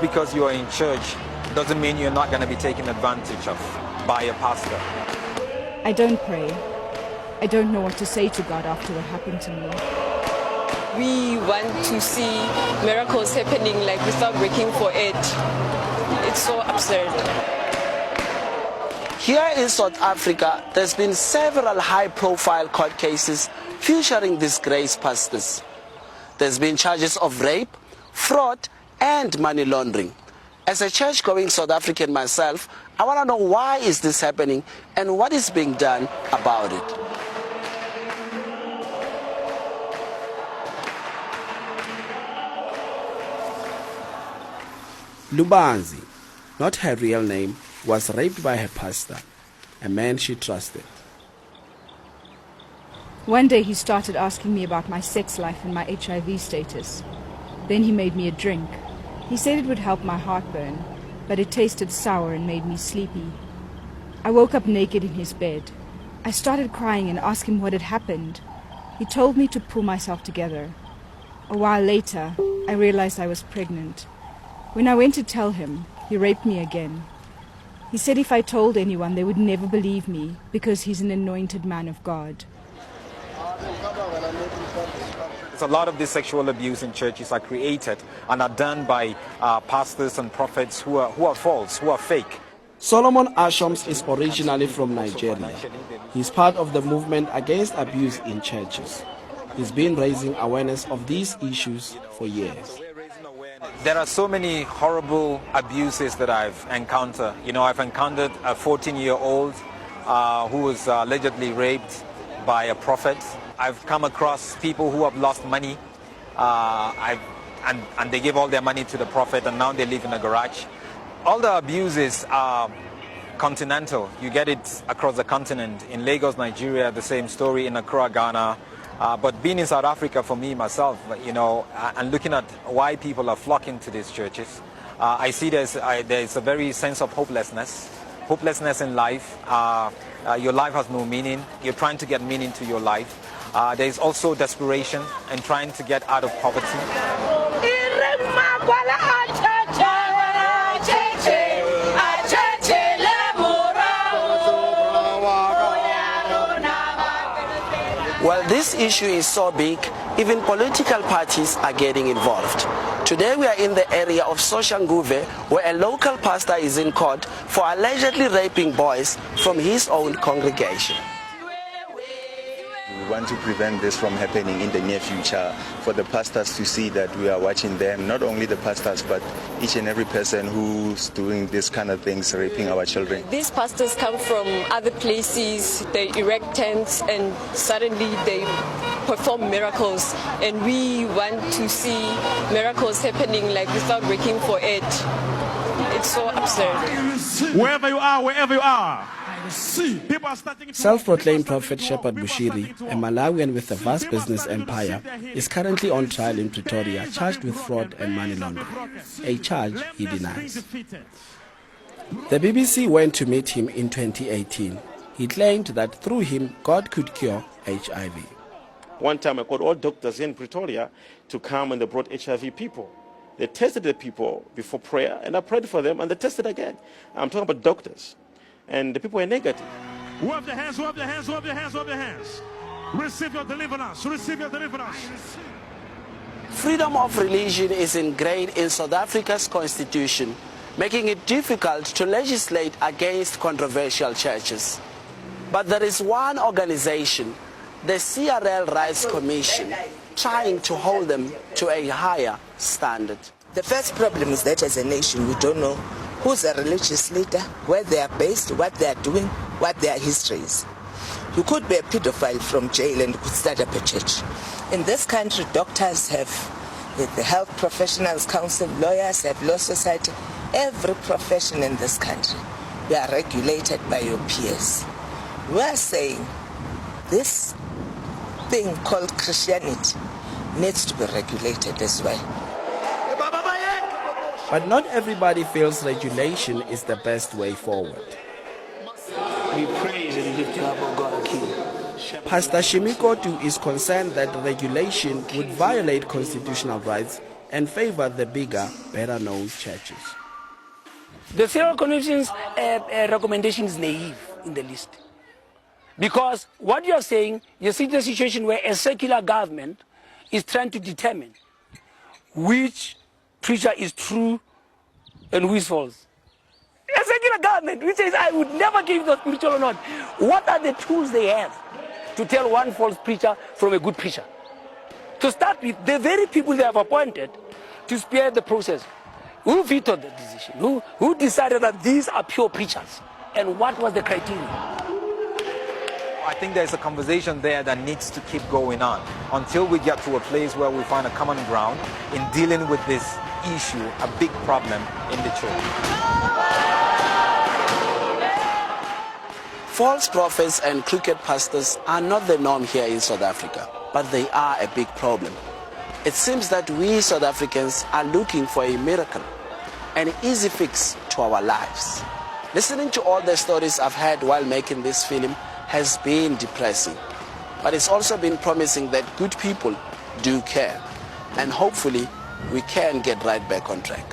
Because you are in church doesn't mean you're not going to be taken advantage of by a pastor. I don't pray. I don't know what to say to God after what happened to me. We want to see miracles happening like without working for it. It's so absurd. Here in South Africa, there's been several high-profile court cases featuring disgraced pastors. There's been charges of rape, fraud, and money laundering. As a church-going South African myself, I want to know why is this happening and what is being done about it. Lubanzi, not her real name, was raped by her pastor, a man she trusted. One day he started asking me about my sex life and my HIV status. Then he made me a drink. He said it would help my heartburn, but it tasted sour and made me sleepy. I woke up naked in his bed. I started crying and asked him what had happened. He told me to pull myself together. A while later, I realized I was pregnant. When I went to tell him, he raped me again. He said if I told anyone, they would never believe me because he's an anointed man of God. A lot of this sexual abuse in churches are created and are done by pastors and prophets who are false, who are fake. Solomon Ashoms is originally from Nigeria. He's part of the movement against abuse in churches. He's been raising awareness of these issues for years. There are so many horrible abuses that I've encountered. You know, I've encountered a 14-year-old who was allegedly raped by a prophet. I've come across people who have lost money and they give all their money to the prophet and now they live in a garage. All the abuses are continental. You get it across the continent. In Lagos, Nigeria, the same story. In Accra, Ghana. But being in South Africa for me, myself, you know, and looking at why people are flocking to these churches, I see there's a very sense of hopelessness in life. Your life has no meaning. You're trying to get meaning to your life. There's also desperation and trying to get out of poverty. Well, this issue is so big, even political parties are getting involved. Today we are in the area of Soshanguve, where a local pastor is in court for allegedly raping boys from his own congregation. We want to prevent this from happening in the near future, for the pastors to see that we are watching them, not only the pastors, but each and every person who's doing this kind of things, raping our children. These pastors come from other places, they erect tents and suddenly they perform miracles, and we want to see miracles happening like without working for it. It's so absurd. Wherever you are. Self-proclaimed prophet Shepherd Bushiri, a Malawian with a vast business empire, is currently on trial in Pretoria, charged with fraud and money laundering, a charge he denies. The BBC went to meet him in 2018. He claimed that through him, God could cure HIV. One time I called all doctors in Pretoria to come, and they brought HIV people. They tested the people before prayer, and I prayed for them, and they tested again. I'm talking about doctors. And the people were negative. Wave the hands, wave the hands, wave the hands, wave the hands. Receive your deliverance, receive your deliverance. Freedom of religion is ingrained in South Africa's constitution, making it difficult to legislate against controversial churches. But there is one organization, the CRL Rights Commission, trying to hold them to a higher standard. The first problem is that as a nation we don't know who's a religious leader, where they are based, what they are doing, what their history is. You could be a pedophile from jail and could start up a church. In this country, doctors have the Health Professionals Council, lawyers have Law Society. Every profession in this country, we are regulated by your peers. We are saying this thing called Christianity needs to be regulated as well. But not everybody feels regulation is the best way forward. We praise and lift you up, O God, King. Pastor Shimikotu is concerned that regulation would violate constitutional rights and favor the bigger, better-known churches. The Serial Commission's recommendation is naive in the list. Because what you're saying, you see the situation where a secular government is trying to determine which preacher is true and who is false. A secular government which says, I would never give the spiritual or not. What are the tools they have to tell one false preacher from a good preacher? To start with, the very people they have appointed to spearhead the process, who vetoed the decision? Who decided that these are pure preachers? And what was the criteria? I think there's a conversation there that needs to keep going on until we get to a place where we find a common ground in dealing with this issue, a big problem in the church. False prophets and crooked pastors are not the norm here in South Africa, but they are a big problem. It seems that we South Africans are looking for a miracle, an easy fix to our lives. Listening to all the stories I've had while making this film has been depressing, but it's also been promising that good people do care, and hopefully we can get right back on track.